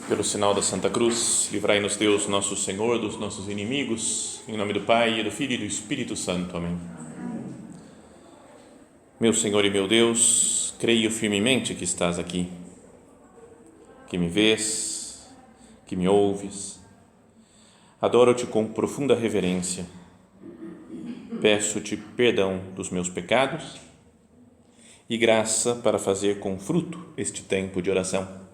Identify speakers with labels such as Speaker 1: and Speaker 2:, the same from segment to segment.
Speaker 1: Pelo sinal da Santa Cruz, livrai-nos Deus, nosso Senhor, dos nossos inimigos, em nome do Pai, e do Filho e do Espírito Santo. Amém. Meu Senhor e meu Deus, creio firmemente que estás aqui, que me vês, que me ouves. Adoro-te com profunda reverência. Peço-te perdão dos meus pecados e graça para fazer com fruto este tempo de oração.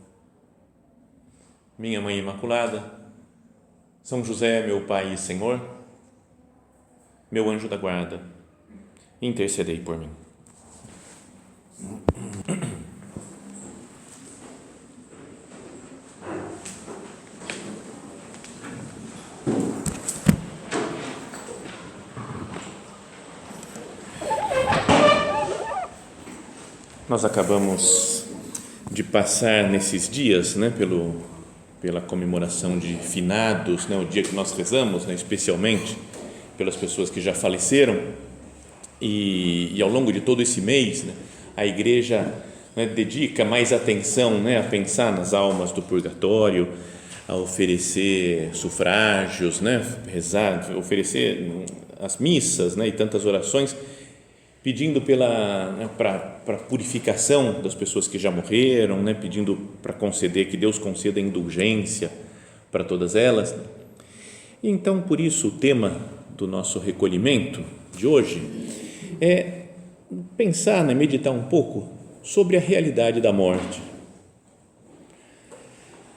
Speaker 1: Minha Mãe Imaculada, São José, meu Pai e Senhor, meu anjo da guarda, intercedei por mim. Nós acabamos de passar nesses dias, pela comemoração de finados, o dia que nós rezamos, especialmente pelas pessoas que já faleceram, e ao longo de todo esse mês, a Igreja dedica mais atenção a pensar nas almas do purgatório, a oferecer sufrágios, rezar, oferecer as missas e tantas orações, pedindo para a purificação das pessoas que já morreram, pedindo para conceder, que Deus conceda indulgência para todas elas. E então, por isso, o tema do nosso recolhimento de hoje é pensar, meditar um pouco sobre a realidade da morte.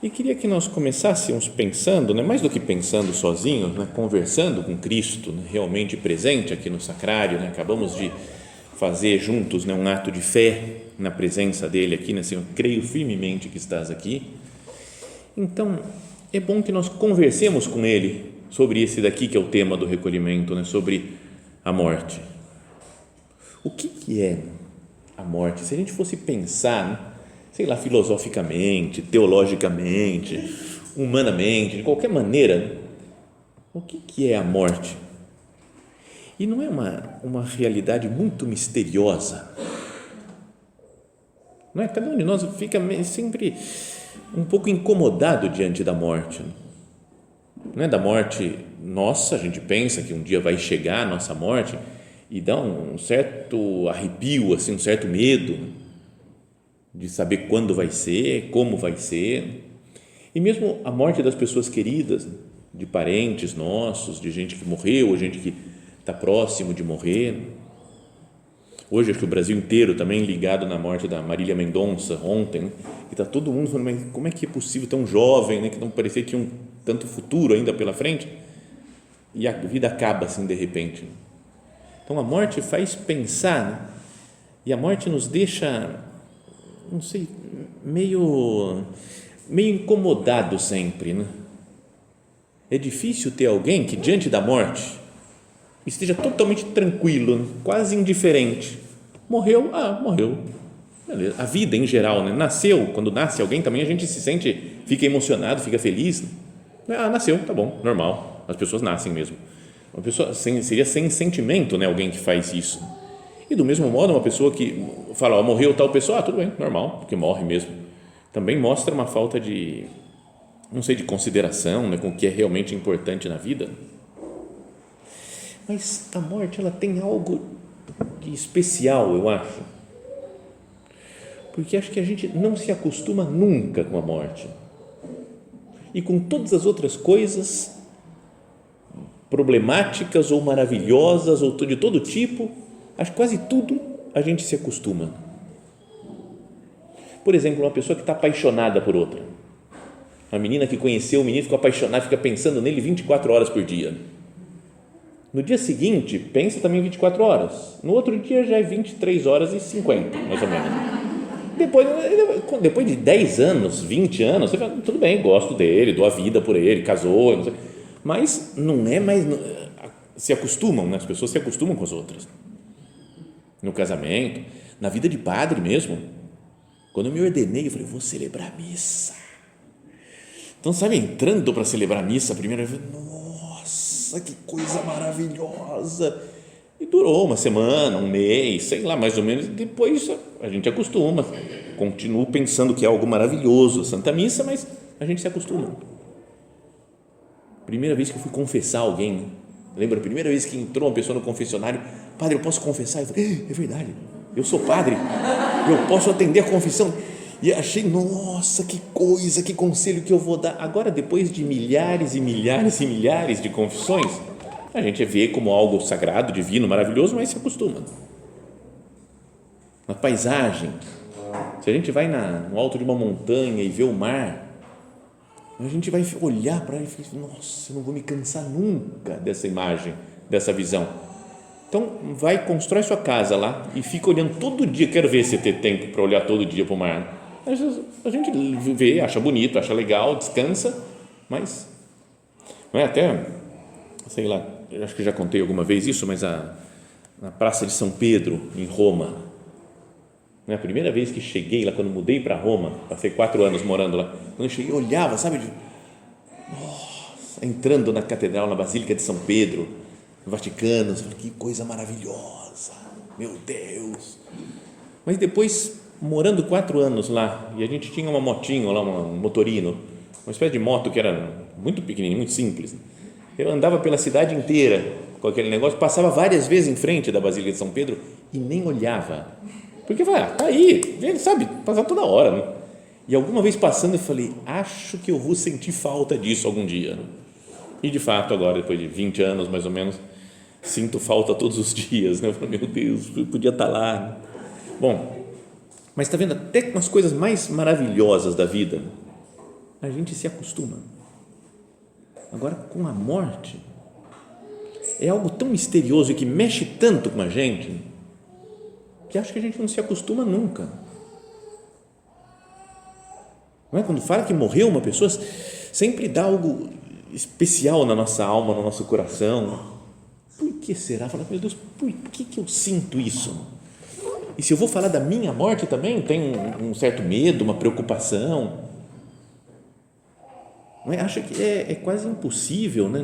Speaker 1: E queria que nós começássemos pensando, mais do que pensando sozinhos, conversando com Cristo, realmente presente aqui no sacrário. Acabamos de fazer juntos um ato de fé na presença dele aqui, Senhor, creio firmemente que estás aqui. Então, é bom que nós conversemos com ele sobre esse daqui que é o tema do recolhimento, sobre a morte. O que é a morte? Se a gente fosse pensar, filosoficamente, teologicamente, humanamente, de qualquer maneira, o que é a morte? E não é uma realidade muito misteriosa? Não é? Cada um de nós fica sempre um pouco incomodado diante da morte. Não é da morte nossa, a gente pensa que um dia vai chegar a nossa morte e dá um certo arrepio, um certo medo de saber quando vai ser, como vai ser. E mesmo a morte das pessoas queridas, de parentes nossos, de gente que morreu, gente que está próximo de morrer. Hoje acho que o Brasil inteiro também ligado na morte da Marília Mendonça ontem, que está todo mundo falando, mas como é que é possível tão jovem, que não parecia que tinha tanto futuro ainda pela frente, e a vida acaba de repente. Então a morte faz pensar, e a morte nos deixa, meio incomodado sempre. É difícil ter alguém que diante da morte esteja totalmente tranquilo, quase indiferente. Morreu, morreu. Beleza. A vida em geral, nasceu, quando nasce alguém também a gente se sente, fica emocionado, fica feliz. Nasceu, tá bom, normal. As pessoas nascem mesmo. Uma pessoa seria sem sentimento, alguém que faz isso. E do mesmo modo, uma pessoa que fala, morreu tal pessoa, tudo bem, normal, porque morre mesmo. Também mostra uma falta de consideração, com o que é realmente importante na vida. Mas a morte, ela tem algo de especial, eu acho, porque acho que a gente não se acostuma nunca com a morte, e com todas as outras coisas problemáticas ou maravilhosas ou de todo tipo, acho que quase tudo a gente se acostuma. Por exemplo, uma pessoa que está apaixonada por outra, uma menina que conheceu o menino, ficou apaixonada, fica pensando nele 24 horas por dia. No dia seguinte, pensa também 24 horas. No outro dia já é 23 horas e 50, mais ou menos. Depois de 10 anos, 20 anos, você fala, tudo bem, gosto dele, dou a vida por ele, casou, não sei, mas não é mais, se acostumam, as pessoas se acostumam com as outras. No casamento, na vida de padre mesmo. Quando eu me ordenei, eu falei, vou celebrar a missa. Então, entrando para celebrar a missa, primeiro eu falei, nossa, que coisa maravilhosa. E durou uma semana, um mês, sei lá, mais ou menos. Depois a gente acostuma, continuo pensando que é algo maravilhoso a Santa Missa, mas a gente se acostuma. Primeira vez que eu fui confessar alguém, lembra? A primeira vez que entrou uma pessoa no confessionário, padre, eu posso confessar? Eu falei, é verdade, eu sou padre, eu posso atender a confissão. E achei, nossa, que coisa, que conselho que eu vou dar. Agora, depois de milhares e milhares e milhares de confissões, a gente vê como algo sagrado, divino, maravilhoso, mas se acostuma. Na paisagem, se a gente vai no alto de uma montanha e vê o mar, a gente vai olhar para ele e falar, nossa, eu não vou me cansar nunca dessa imagem, dessa visão. Então, vai, constrói sua casa lá e fica olhando todo dia. Quero ver se tem tempo para olhar todo dia para o mar. A gente vê, acha bonito, acha legal, descansa, mas não é até, sei lá, eu acho que já contei alguma vez isso, mas na Praça de São Pedro, em Roma, né, a primeira vez que cheguei lá, quando mudei para Roma, passei 4 anos morando lá, quando eu cheguei, eu olhava, sabe, nossa, entrando na catedral, na Basílica de São Pedro, no Vaticano, eu falei, que coisa maravilhosa, meu Deus. Mas depois, morando 4 anos lá, e a gente tinha uma motinho lá, um motorino, uma espécie de moto que era muito pequenininha, muito simples. Eu andava pela cidade inteira com aquele negócio, passava várias vezes em frente da Basílica de São Pedro e nem olhava, porque vai, tá aí, ele sabe, passar toda hora, né? E alguma vez passando eu falei, acho que eu vou sentir falta disso algum dia, né? E de fato agora, depois de 20 anos mais ou menos, sinto falta todos os dias, né? Eu falei, meu Deus, eu podia estar lá, né? Bom, mas está vendo, até com as coisas mais maravilhosas da vida, a gente se acostuma. Agora, com a morte, é algo tão misterioso e que mexe tanto com a gente, que acho que a gente não se acostuma nunca. Não é? Quando fala que morreu uma pessoa, sempre dá algo especial na nossa alma, no nosso coração. Por que será? Fala, meu Deus, por que eu sinto isso? E se eu vou falar da minha morte também, tem um certo medo, uma preocupação. Não é? Acha que é quase impossível, né?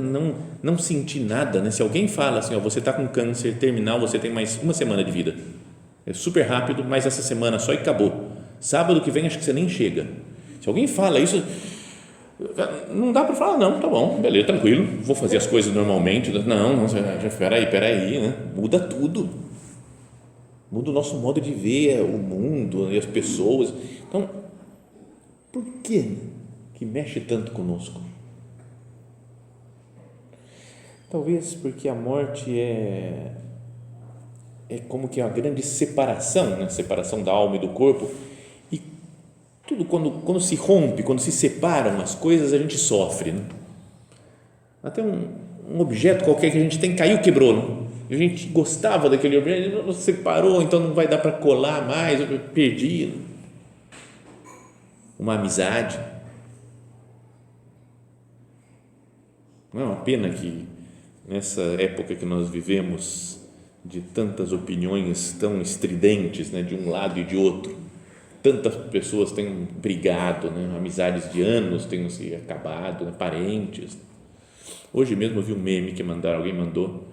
Speaker 1: Não sentir nada, né? Se alguém fala assim, ó, você está com câncer terminal, você tem mais 1 semana de vida, é super rápido, mas essa semana só e acabou, sábado que vem acho que você nem chega. Se alguém fala isso, não dá para falar, não, tá bom, beleza, tranquilo, vou fazer as coisas normalmente, não, peraí, né? Muda tudo, muda o nosso modo de ver o mundo e as pessoas. Então, por que mexe tanto conosco? Talvez porque a morte é como que a grande separação, né? Separação da alma e do corpo, e tudo quando se rompe, quando se separam as coisas, a gente sofre, né? Até um objeto qualquer que a gente tem, caiu, quebrou, né? E a gente gostava daquele objeto, não separou, então não vai dar para colar mais, eu perdi, né? Uma amizade. Não é uma pena que nessa época que nós vivemos, de tantas opiniões tão estridentes, né, de um lado e de outro, tantas pessoas têm brigado, né, amizades de anos têm se acabado, né, parentes. Hoje mesmo eu vi um meme que alguém mandou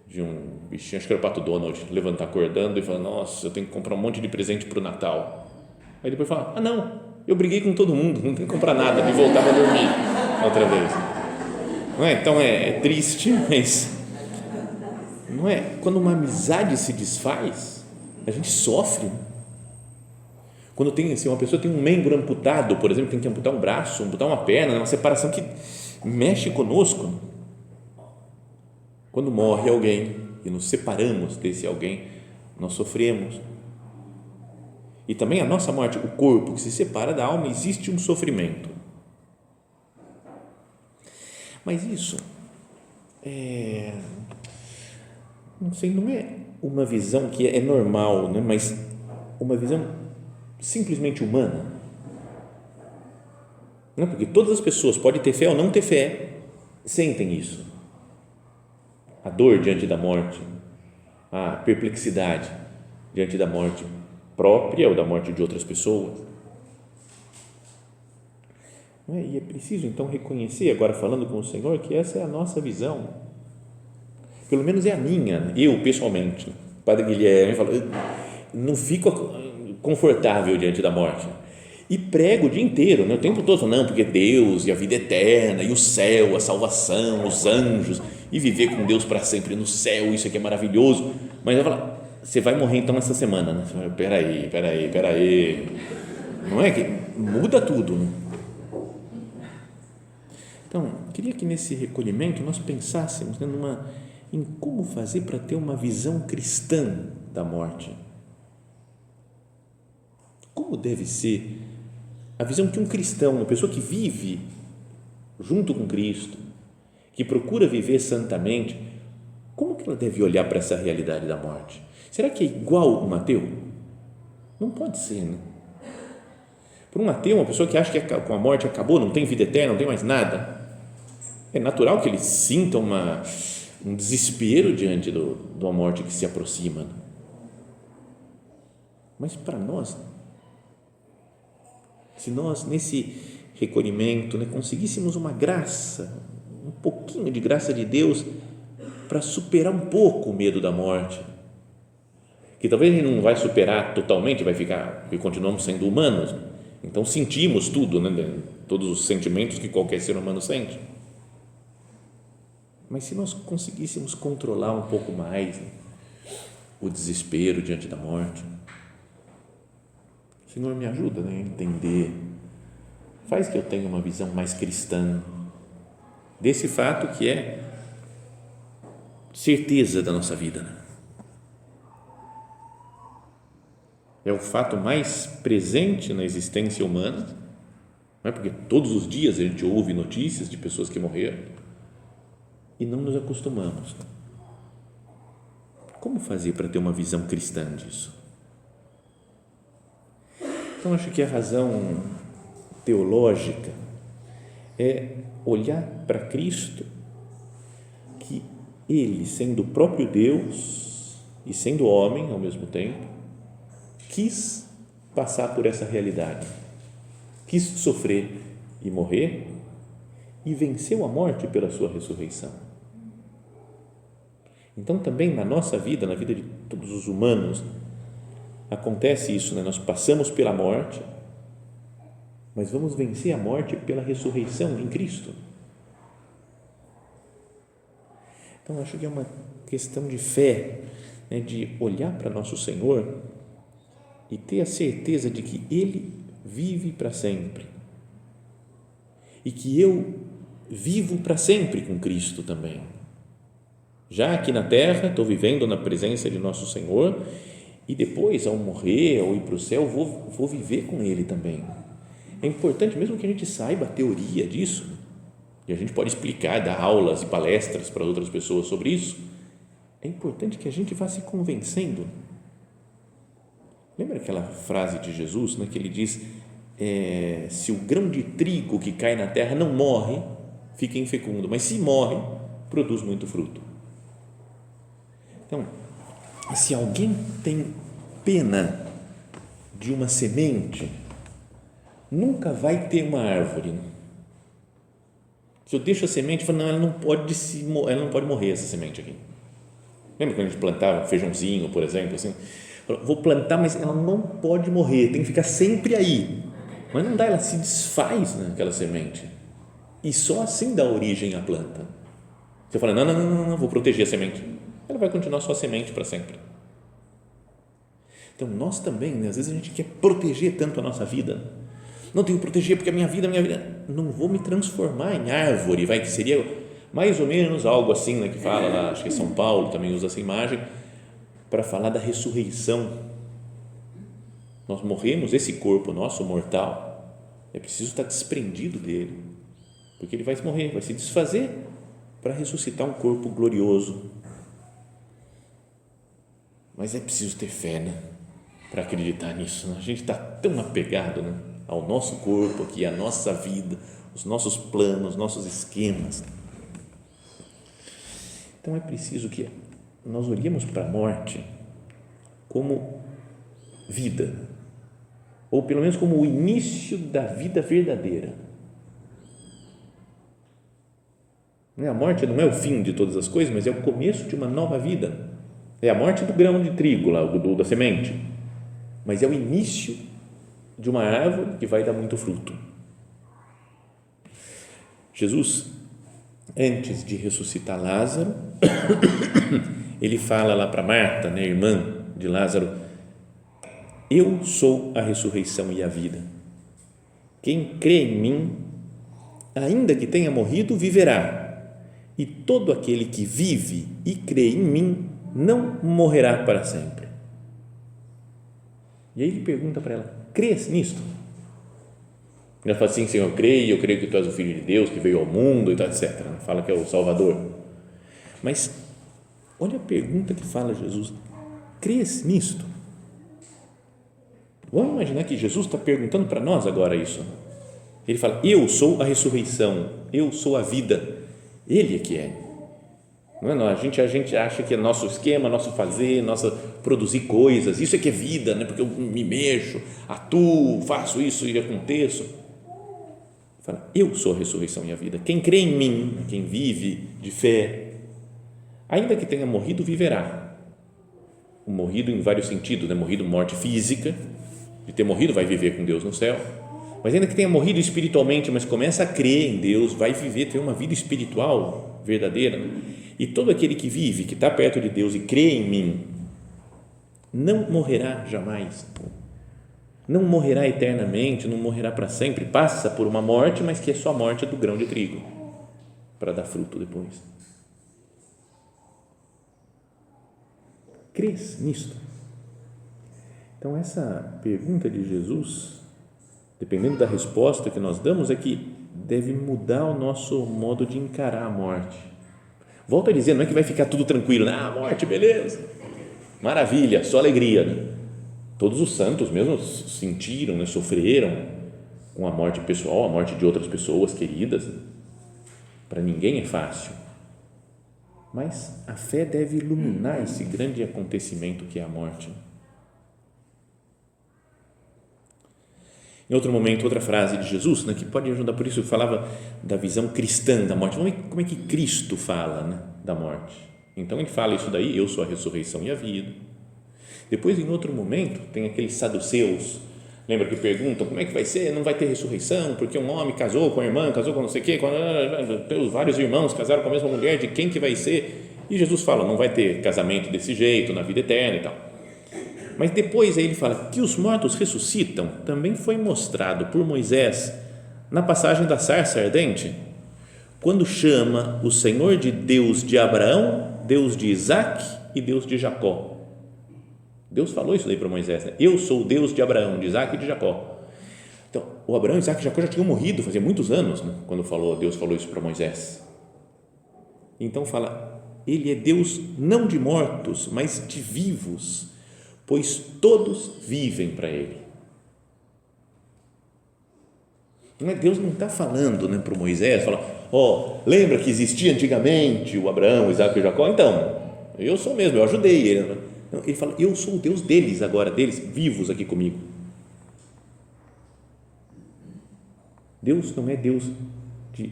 Speaker 1: de um bichinho, acho que era o Pato Donald, levantar acordando e falar, nossa, eu tenho que comprar um monte de presente para o Natal. Aí depois fala, não, eu briguei com todo mundo, não tenho que comprar nada, e voltava a dormir outra vez. Não é? Então é triste, mas não é? Quando uma amizade se desfaz, a gente sofre. Quando tem assim, uma pessoa tem um membro amputado, por exemplo, tem que amputar um braço, amputar uma perna, uma separação que mexe conosco. Quando morre alguém e nos separamos desse alguém, nós sofremos. E também a nossa morte, o corpo que se separa da alma, existe um sofrimento. Mas isso não sei, não é uma visão que é normal, né? Mas uma visão simplesmente humana. Não, porque todas as pessoas, podem ter fé ou não ter fé, sentem isso. A dor diante da morte, a perplexidade diante da morte própria ou da morte de outras pessoas. E é preciso então reconhecer, agora falando com o Senhor, que essa é a nossa visão, pelo menos é a minha, eu pessoalmente. O Padre Guilherme falou, não fico confortável diante da morte, E prego o dia inteiro, né? O tempo todo, não, porque Deus e a vida eterna, e o céu, a salvação, os anjos, e viver com Deus para sempre no céu, isso aqui é maravilhoso. Mas eu falo, você vai morrer então essa semana, né? Você fala, peraí. Não é que muda tudo, né? Então, queria que nesse recolhimento nós pensássemos, né, em como fazer para ter uma visão cristã da morte. Como deve ser a visão que um cristão, uma pessoa que vive junto com Cristo, que procura viver santamente, como que ela deve olhar para essa realidade da morte? Será que é igual um ateu? Não pode ser, né? Para um ateu, uma pessoa que acha que com a morte acabou, não tem vida eterna, não tem mais nada, é natural que ele sinta um desespero diante de uma morte que se aproxima. Né? Mas para nós, se nós nesse recolhimento, né, conseguíssemos uma graça, um pouquinho de graça de Deus para superar um pouco o medo da morte, que talvez a gente não vai superar totalmente, vai ficar, porque continuamos sendo humanos, então sentimos tudo, né, todos os sentimentos que qualquer ser humano sente. Mas se nós conseguíssemos controlar um pouco mais, né, o desespero diante da morte, Senhor, me ajuda, né, a entender, faz que eu tenha uma visão mais cristã desse fato que é certeza da nossa vida. Né? É o fato mais presente na existência humana, não é? Porque todos os dias a gente ouve notícias de pessoas que morreram e não nos acostumamos. Como fazer para ter uma visão cristã disso? Então, acho que a razão teológica é olhar para Cristo, que Ele, sendo o próprio Deus e sendo homem ao mesmo tempo, quis passar por essa realidade, quis sofrer e morrer e venceu a morte pela sua ressurreição. Então, também na nossa vida, na vida de todos os humanos, acontece isso, né? Nós passamos pela morte, mas vamos vencer a morte pela ressurreição em Cristo. Então, acho que é uma questão de fé, né? De olhar para nosso Senhor e ter a certeza de que Ele vive para sempre e que eu vivo para sempre com Cristo também. Já aqui na terra, estou vivendo na presença de nosso Senhor e depois, ao morrer ou ir para o céu, vou viver com Ele também. É importante, mesmo que a gente saiba a teoria disso, e a gente pode explicar, dar aulas e palestras para outras pessoas sobre isso, é importante que a gente vá se convencendo. Lembra aquela frase de Jesus, né, que ele diz, se o grão de trigo que cai na terra não morre, fica infecundo, mas se morre, produz muito fruto. Então, se alguém tem pena de uma semente, nunca vai ter uma árvore. Se eu deixo a semente, eu falo, não, ela não pode morrer essa semente aqui. Lembra quando a gente plantava feijãozinho, por exemplo, assim? Vou plantar, mas ela não pode morrer, tem que ficar sempre aí. Mas não dá, ela se desfaz naquela semente e só assim dá origem à planta. Você fala, não, vou proteger a semente. Ela vai continuar só a semente para sempre. Então, nós também, né, às vezes a gente quer proteger tanto a nossa vida. Não tenho que proteger porque a minha vida, não vou me transformar em árvore, que seria mais ou menos algo assim, né, que fala lá, acho que São Paulo também usa essa imagem, para falar da ressurreição. Nós morremos, esse corpo nosso mortal, é preciso estar desprendido dele, porque ele vai morrer, vai se desfazer para ressuscitar um corpo glorioso. Mas é preciso ter fé, né, para acreditar nisso. Né? A gente está tão apegado, né, ao nosso corpo aqui, à nossa vida, os nossos planos, nossos esquemas. Então é preciso que nós olhemos para a morte como vida, ou pelo menos como o início da vida verdadeira. A morte não é o fim de todas as coisas, mas é o começo de uma nova vida. É a morte do grão de trigo, lá, da semente, mas é o início de uma árvore que vai dar muito fruto. Jesus, antes de ressuscitar Lázaro, ele fala lá para Marta, né, irmã de Lázaro: eu sou a ressurreição e a vida. Quem crê em mim, ainda que tenha morrido, viverá. E todo aquele que vive e crê em mim não morrerá para sempre. E aí ele pergunta para ela: crês nisto? Ela fala assim: Senhor, eu creio que tu és o Filho de Deus, que veio ao mundo, e tal, etc. Fala que é o Salvador. Mas olha a pergunta que fala Jesus: crês nisto? Vamos imaginar que Jesus está perguntando para nós agora isso. Ele fala: eu sou a ressurreição, eu sou a vida. Ele é que é. Não é? A gente acha que é nosso esquema, nosso fazer, nosso produzir coisas, isso é que é vida, né? Porque eu me mexo, atuo, faço isso e aconteço. Ele fala: eu sou a ressurreição e a vida. Quem crê em mim, quem vive de fé, ainda que tenha morrido, viverá. O morrido em vários sentidos, né? Morrido, morte física, de ter morrido vai viver com Deus no céu, mas ainda que tenha morrido espiritualmente, mas começa a crer em Deus, vai viver, ter uma vida espiritual verdadeira. E todo aquele que vive, que está perto de Deus e crê em mim, não morrerá jamais, não morrerá eternamente, não morrerá para sempre, passa por uma morte, mas que é só a morte do grão de trigo, para dar fruto depois. Crês nisto? Então essa pergunta de Jesus, dependendo da resposta que nós damos, é que deve mudar o nosso modo de encarar a morte. Volto a dizer, não é que vai ficar tudo tranquilo, né? Ah, morte, beleza, maravilha, só alegria, né? Todos os santos mesmo sentiram, né? Sofreram com a morte pessoal, a morte de outras pessoas queridas. Para ninguém é fácil, mas a fé deve iluminar esse grande acontecimento que é a morte. Em outro momento, outra frase de Jesus, né, que pode ajudar, por isso eu falava da visão cristã da morte. Como é que Cristo fala, né, da morte? Então ele fala isso daí: eu sou a ressurreição e a vida. Depois, em outro momento, tem aqueles saduceus, lembra que perguntam: como é que vai ser? Não vai ter ressurreição porque um homem casou com a irmã, casou com não sei o quê, teus vários irmãos casaram com a mesma mulher, de quem que vai ser? E Jesus fala: não vai ter casamento desse jeito na vida eterna e tal. Mas depois aí ele fala que os mortos ressuscitam, também foi mostrado por Moisés na passagem da sarça ardente, quando chama o Senhor de Deus de Abraão, Deus de Isaac e Deus de Jacó. Deus falou isso daí para Moisés, né? Eu sou o Deus de Abraão, de Isaac e de Jacó. Então, o Abraão, Isaac e Jacó já tinham morrido fazia muitos anos, né? Quando Deus falou isso para Moisés. Então fala: ele é Deus não de mortos, mas de vivos, pois todos vivem para ele. Deus não está falando, né, para o Moisés, lembra que existia antigamente o Abraão, o Isaac e o Jacó? Então, eu sou mesmo, eu ajudei ele. Não, ele fala: eu sou o Deus deles agora, deles vivos aqui comigo. Deus não é Deus de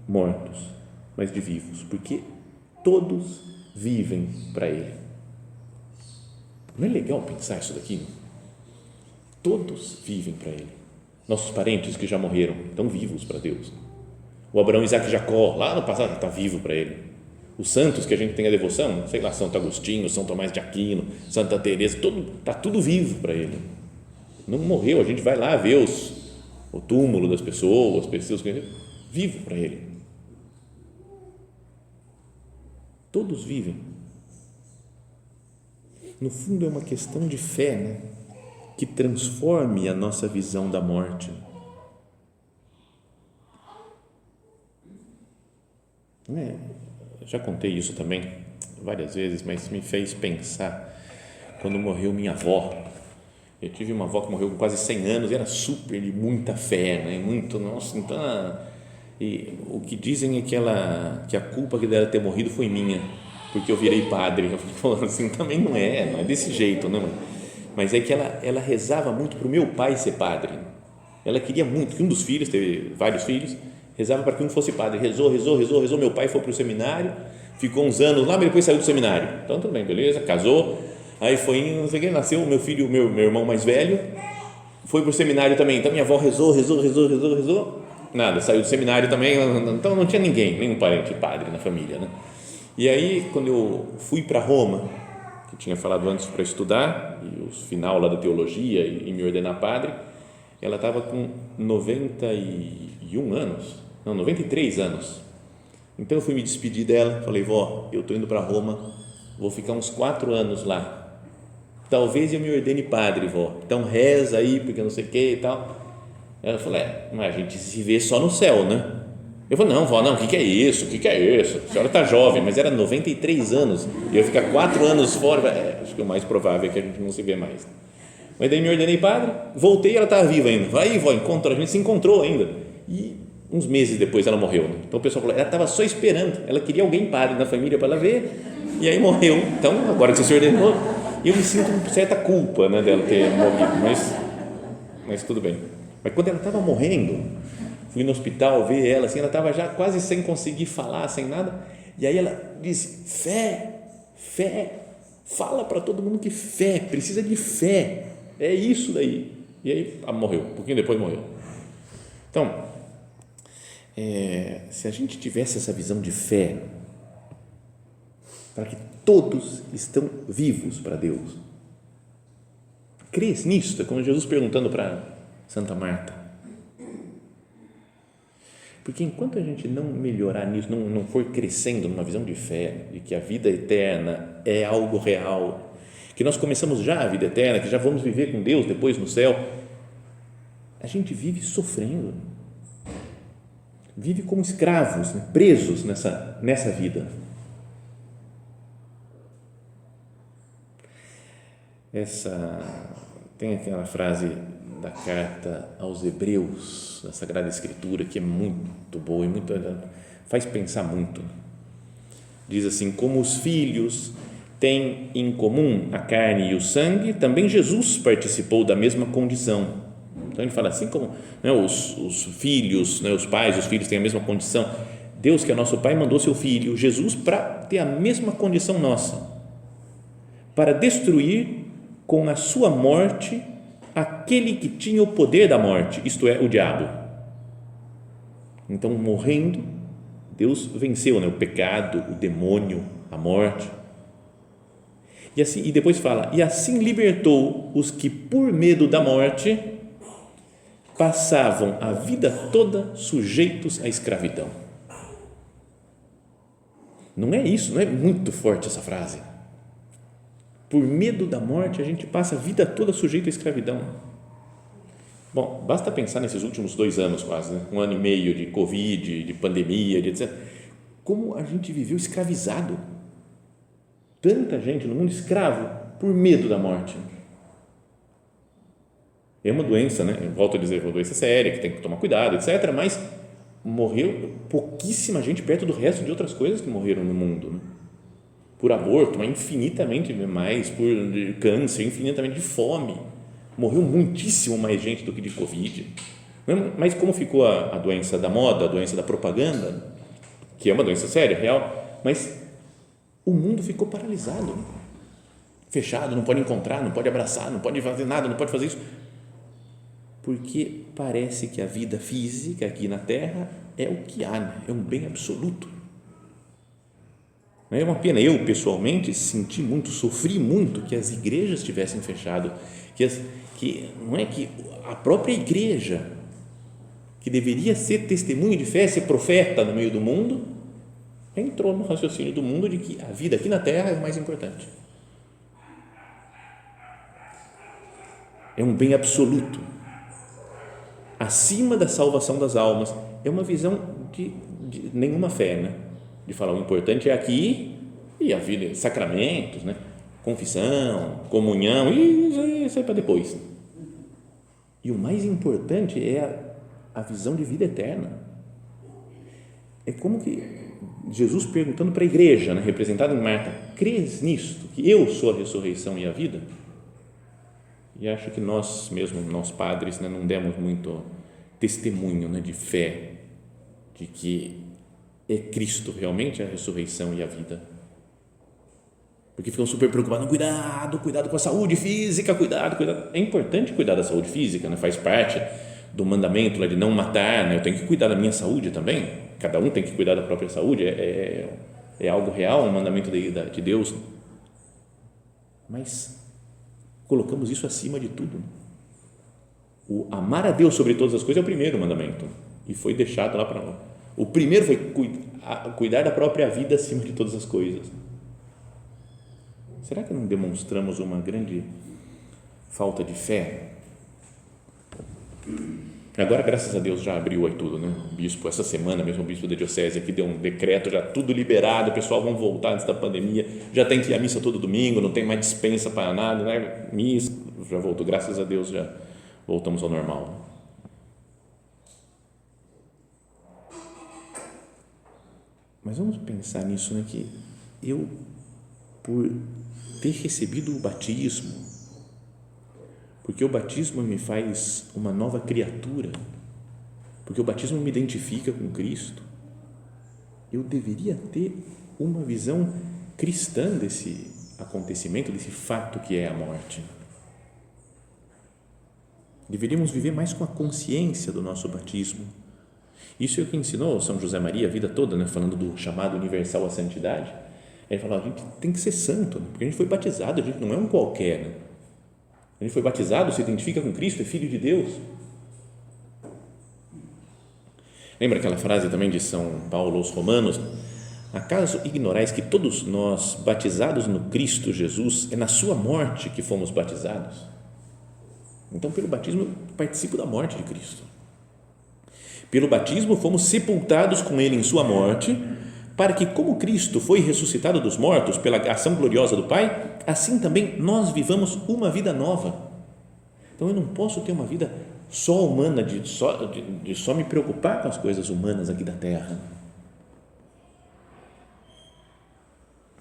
Speaker 1: mortos, mas de vivos, porque todos vivem para ele. Não é legal pensar isso daqui? Todos vivem para ele. Nossos parentes que já morreram estão vivos para Deus. O Abraão, Isaac e Jacó, lá no passado, está vivo para ele. Os santos que a gente tem a devoção, sei lá, Santo Agostinho, São Tomás de Aquino, Santa Teresa, está tudo vivo para ele. Não morreu, a gente vai lá ver o túmulo das pessoas que vivo para ele. Todos vivem. No fundo é uma questão de fé, né, que transforme a nossa visão da morte. Já contei isso também várias vezes, mas me fez pensar quando morreu minha avó. Eu tive uma avó que morreu com quase 100 anos e era super de muita fé, né? Muito, nossa, então, e o que dizem é que a culpa dela ter morrido foi minha, porque eu virei padre. Eu falei assim: também não é desse jeito, né, mãe? Mas é que ela rezava muito para o meu pai ser padre. Ela queria muito que um dos filhos, teve vários filhos, rezava para que um fosse padre. Rezou. Meu pai foi para o seminário, ficou uns anos lá, mas depois saiu do seminário. Então, tudo bem, beleza, casou. Aí foi, não sei o que, nasceu o meu filho, meu irmão mais velho, foi para o seminário também, então minha avó rezou, nada, saiu do seminário também, então não tinha ninguém, nenhum parente padre na família, né? E aí, quando eu fui para Roma, que tinha falado antes para estudar, e o final lá da teologia e me ordenar padre, ela estava com 91 anos, não, 93 anos. Então eu fui me despedir dela, falei, vó, eu estou indo para Roma, vou ficar uns 4 anos lá, talvez eu me ordene padre, vó, então reza aí, porque não sei o que e tal. Ela falou, mas a gente se vê só no céu, né? Eu falei, não, vó, não, o que é isso? O que é isso? A senhora está jovem, mas era 93 anos, e eu ficar 4 anos fora, acho que o mais provável é que a gente não se vê mais. Mas daí me ordenei padre, voltei e ela estava viva ainda. Vai, vó, encontra, a gente se encontrou ainda. E uns meses depois ela morreu, né? Então o pessoal falou, ela estava só esperando, ela queria alguém padre na família para ela ver, e aí morreu. Então, agora que você se ordenou, eu me sinto com certa culpa, né, dela ter morrido, mas tudo bem. Mas quando ela estava morrendo, fui no hospital ver ela, assim, ela estava já quase sem conseguir falar, sem nada, e aí ela disse, fé, fala para todo mundo que fé, precisa de fé, é isso daí. E aí morreu, um pouquinho depois morreu. Então, se a gente tivesse essa visão de fé, para que todos estão vivos para Deus, crês nisso? É como Jesus perguntando para Santa Marta. Porque enquanto a gente não melhorar nisso, não for crescendo numa visão de fé, de que a vida eterna é algo real, que nós começamos já a vida eterna, que já vamos viver com Deus depois no céu, a gente vive sofrendo, vive como escravos, né, presos nessa vida. Tem aquela frase da carta aos Hebreus, da Sagrada Escritura, que é muito boa e faz pensar muito. Diz assim, como os filhos têm em comum a carne e o sangue, também Jesus participou da mesma condição. Então ele fala assim, como, né, os filhos, né, os pais, os filhos têm a mesma condição. Deus, que é nosso Pai, mandou seu Filho, Jesus, para ter a mesma condição nossa, para destruir com a sua morte aquele que tinha o poder da morte, isto é, o diabo. Então, morrendo, Deus venceu, né, o pecado, o demônio, a morte. E depois fala, e assim libertou os que por medo da morte passavam a vida toda sujeitos à escravidão. Não é isso? Não é muito forte essa frase? Por medo da morte, a gente passa a vida toda sujeito à escravidão. Bom, basta pensar nesses últimos 2 anos quase, né? 1 ano e meio de Covid, de pandemia, de etc. Como a gente viveu escravizado. Tanta gente no mundo escravo por medo da morte. É uma doença, né? Eu volto a dizer, é uma doença séria, que tem que tomar cuidado, etc. Mas morreu pouquíssima gente perto do resto de outras coisas que morreram no mundo, né? Por aborto, mas infinitamente mais, por câncer, infinitamente de fome. Morreu muitíssimo mais gente do que de Covid. Mas como ficou a doença da moda, a doença da propaganda, que é uma doença séria, real, mas o mundo ficou paralisado, fechado, não pode encontrar, não pode abraçar, não pode fazer nada, não pode fazer isso, porque parece que a vida física aqui na Terra é o que há, né? É um bem absoluto. É uma pena, eu pessoalmente senti muito, sofri muito que as igrejas tivessem fechado, que não é que a própria igreja, que deveria ser testemunho de fé, ser profeta no meio do mundo, entrou no raciocínio do mundo de que a vida aqui na Terra é o mais importante. É um bem absoluto, acima da salvação das almas. É uma visão de nenhuma fé, né? De falar o importante é aqui e a vida, sacramentos, né? Confissão, comunhão, e isso aí para depois. E o mais importante é a visão de vida eterna. É como que Jesus perguntando para a igreja, né, representada em Marta, crês nisto, que eu sou a ressurreição e a vida? E acho que nós mesmos, nós padres, né, não demos muito testemunho, né, de fé, de que é Cristo realmente a ressurreição e a vida. porque ficam super preocupados, cuidado com a saúde física, cuidado. É importante cuidar da saúde física, né? Faz parte do mandamento lá de não matar, né? Eu tenho que cuidar da minha saúde também, cada um tem que cuidar da própria saúde, é algo real, um mandamento de Deus, mas colocamos isso acima de tudo. O amar a Deus sobre todas as coisas é o primeiro mandamento, e foi deixado lá para nós. O primeiro foi cuidar da própria vida acima de todas as coisas. Será que não demonstramos uma grande falta de fé? Agora, graças a Deus, já abriu aí tudo, né? O bispo, essa semana mesmo, o bispo da diocese aqui deu um decreto, já tudo liberado, o pessoal vão voltar antes da pandemia, já tem que ir à missa todo domingo, não tem mais dispensa para nada, né? Missa, já voltou, graças a Deus, já voltamos ao normal. Mas vamos pensar nisso, né? Que eu, por ter recebido o batismo, porque o batismo me faz uma nova criatura, porque o batismo me identifica com Cristo, eu deveria ter uma visão cristã desse acontecimento, desse fato que é a morte. Deveríamos viver mais com a consciência do nosso batismo. Isso é o que ensinou São José Maria a vida toda, né? Falando do chamado universal à santidade. Ele falou, a gente tem que ser santo, né? Porque a gente foi batizado, a gente não é um qualquer, né? A gente foi batizado, se identifica com Cristo, é filho de Deus. Lembra aquela frase também de São Paulo aos Romanos? Acaso ignorais que todos nós, batizados no Cristo Jesus, é na sua morte que fomos batizados? Então, pelo batismo, eu participo da morte de Cristo. Pelo batismo, fomos sepultados com Ele em sua morte, para que, como Cristo foi ressuscitado dos mortos pela ação gloriosa do Pai, assim também nós vivamos uma vida nova. Então, eu não posso ter uma vida só humana, de só me preocupar com as coisas humanas aqui da terra.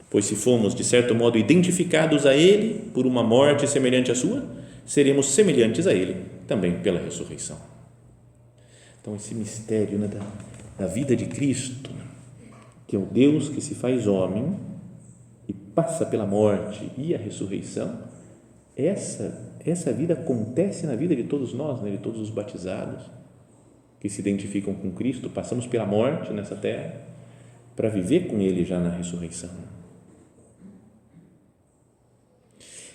Speaker 1: Pois se fomos, de certo modo, identificados a Ele por uma morte semelhante à sua, seremos semelhantes a Ele também pela ressurreição. Então, esse mistério, né, da vida de Cristo, que é o Deus que se faz homem e passa pela morte e a ressurreição, essa vida acontece na vida de todos nós, né, de todos os batizados que se identificam com Cristo, passamos pela morte nessa terra para viver com Ele já na ressurreição.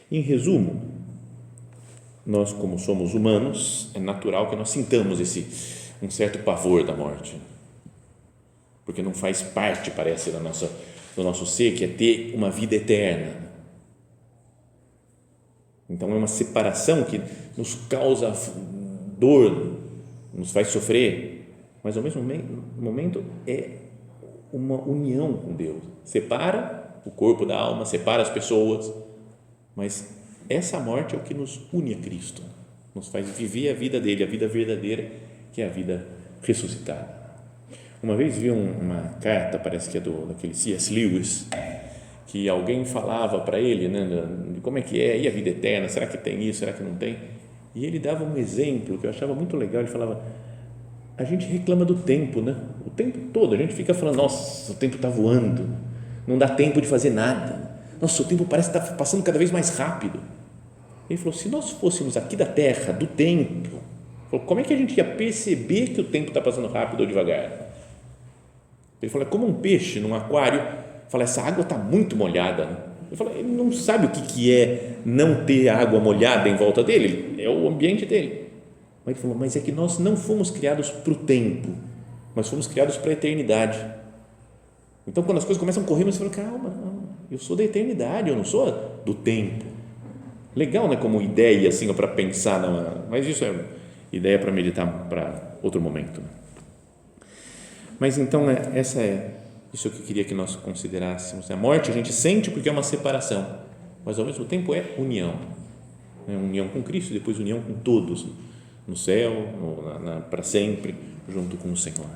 Speaker 1: Em resumo, nós, como somos humanos, é natural que nós sintamos um certo pavor da morte, porque não faz parte, parece, do nosso ser, que é ter uma vida eterna. Então, é uma separação que nos causa dor, nos faz sofrer, mas, ao mesmo momento, é uma união com Deus. Separa o corpo da alma, separa as pessoas, mas essa morte é o que nos une a Cristo, nos faz viver a vida dele, a vida verdadeira, que é a vida ressuscitada. Uma vez vi uma carta, parece que é daquele C.S. Lewis, que alguém falava para ele, né, de como é que é, e a vida eterna, será que tem isso, será que não tem? E ele dava um exemplo que eu achava muito legal, ele falava, a gente reclama do tempo, né? O tempo todo, a gente fica falando, nossa, o tempo está voando, não dá tempo de fazer nada, nossa, o tempo parece estar passando cada vez mais rápido. Ele falou, se nós fôssemos aqui da terra, do tempo, como é que a gente ia perceber que o tempo está passando rápido ou devagar? Ele falou, é como um peixe num aquário, fala, essa água está muito molhada. Ele falou, ele não sabe o que é não ter água molhada em volta dele, é o ambiente dele. Mas ele falou, mas é que nós não fomos criados para o tempo, mas fomos criados para a eternidade. Então, quando as coisas começam a correr, você fala, calma, não, eu sou da eternidade, eu não sou do tempo. Legal, né, como ideia, assim, para pensar, mas isso é ideia para meditar para outro momento. Mas então, isso que eu queria que nós considerássemos. A morte a gente sente porque é uma separação, mas ao mesmo tempo é união. União com Cristo, depois união com todos, no céu, para sempre, junto com o Senhor.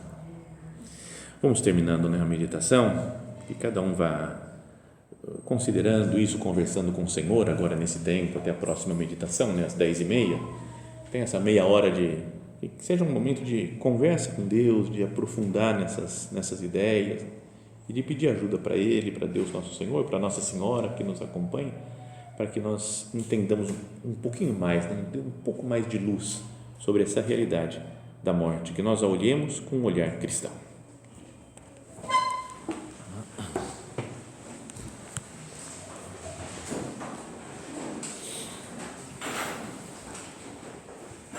Speaker 1: Vamos terminando, né, a meditação, que cada um vá considerando isso, conversando com o Senhor agora nesse tempo, até a próxima meditação, né, às 10h30, tem essa meia hora que seja um momento de conversa com Deus, de aprofundar nessas ideias e de pedir ajuda para Ele, para Deus Nosso Senhor, para Nossa Senhora que nos acompanha, para que nós entendamos um pouquinho mais, né? Um pouco mais de luz sobre essa realidade da morte, que nós a olhemos com um olhar cristão.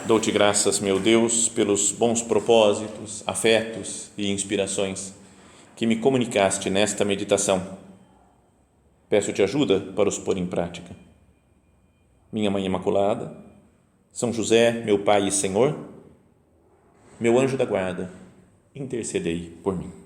Speaker 1: Dou-te graças, meu Deus, pelos bons propósitos, afetos e inspirações que me comunicaste nesta meditação. Peço-te ajuda para os pôr em prática. Minha Mãe Imaculada, São José, meu Pai e Senhor, meu anjo da guarda, intercedei por mim.